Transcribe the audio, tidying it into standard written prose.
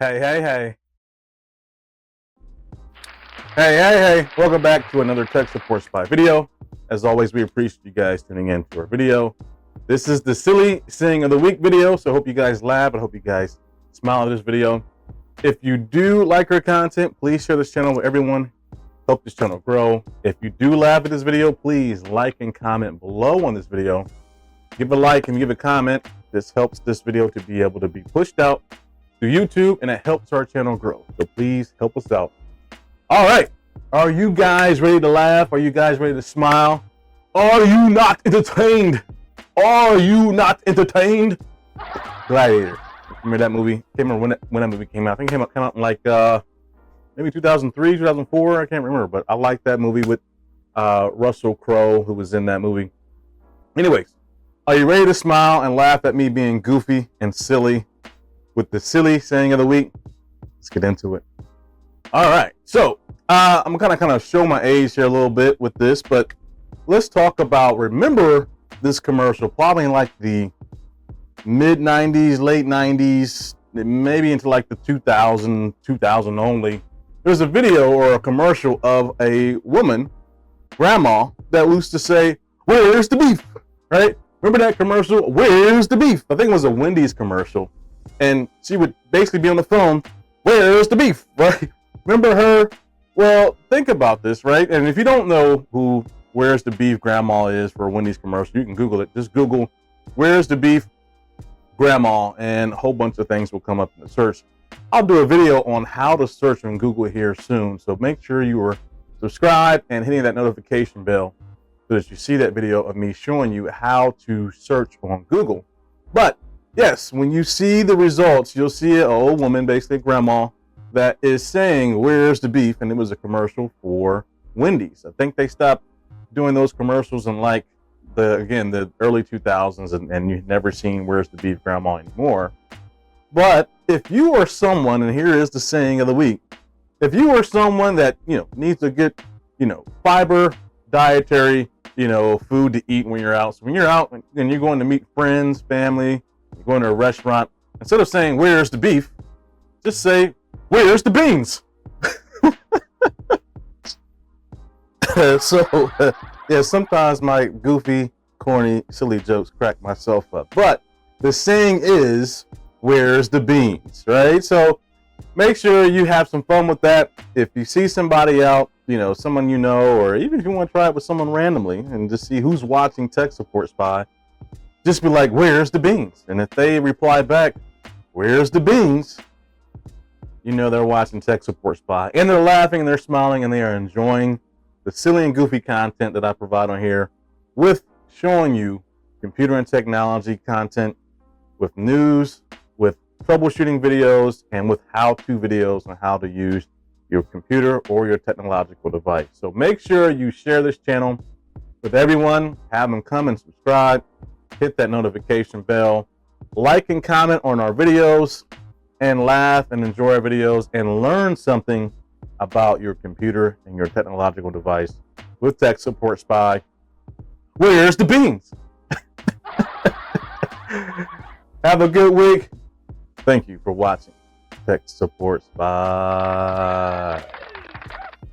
Hey, hey, hey. Hey. Welcome back to another Tech Support Spy video. As always, we appreciate you guys tuning in to our video. This is the silly saying of the week video, so I hope you guys laugh. I hope you guys smile at this video. If you do like our content, please share this channel with everyone. Help this channel grow. If you do laugh at this video, please like and comment below on this video. Give a like and give a comment. This helps this video to be able to be pushed out to YouTube, and it helps our channel grow. So please help us out. All right. Are you guys ready to laugh? Are you guys ready to smile? Are you not entertained? Are you not entertained? Gladiator. Remember that movie? Can't remember when that movie came out. I think it came out in like maybe 2003, 2004. I can't remember, but I like that movie with Russell Crowe, who was in that movie. Anyways, are you ready to smile and laugh at me being goofy and silly with the silly saying of the week? Let's get into it. All right, so I'm kind of show my age here a little bit with this, but let's talk about, remember this commercial, probably in like the mid 90s, late 90s, maybe into like the 2000 only. There's a video or a commercial of a woman, grandma, that used to say, "Where's the beef?" Right? Remember that commercial? Where's the beef? I think it was a Wendy's commercial. And she would basically be on the phone, "Where's the beef?" Right? Remember her? Well, think about this, right? And if you don't know who Where's the Beef Grandma is for a Wendy's commercial, you can Google it. Just Google Where's the Beef Grandma, and a whole bunch of things will come up in the search. I'll do a video on how to search on Google here soon. So make sure you are subscribed and hitting that notification bell so that you see that video of me showing you how to search on Google. But yes, when you see the results, you'll see an old woman, basically grandma, that is saying, "Where's the beef?" And it was a commercial for Wendy's. I think they stopped doing those commercials in like the early 2000s, and you've never seen Where's the Beef Grandma anymore. But if you are someone, and here is the saying of the week, if you are someone that, needs to get, fiber, dietary, food to eat when you're out. So when you're out and you're going to meet friends, family, you're going to a restaurant, instead of saying, "Where's the beef?" just say, "Where's the beans?" Yeah, sometimes my goofy, corny, silly jokes crack myself up. But the saying is, "Where's the beans?" Right? So make sure you have some fun with that. If you see somebody out, someone you know, or even if you want to try it with someone randomly and just see who's watching Tech Support Spy, just be like, "Where's the beans?" And if they reply back, "Where's the beans?" they're watching Tech Support Spy, and they're laughing and they're smiling and they are enjoying the silly and goofy content that I provide on here, with showing you computer and technology content, with news, with troubleshooting videos, and with how-to videos on how to use your computer or your technological device. So make sure you share this channel with everyone, have them come and subscribe, hit that notification bell, like and comment on our videos, and laugh and enjoy our videos and learn something about your computer and your technological device with Tech Support Spy. Where's the beans? Have a good week. Thank you for watching Tech Support Spy.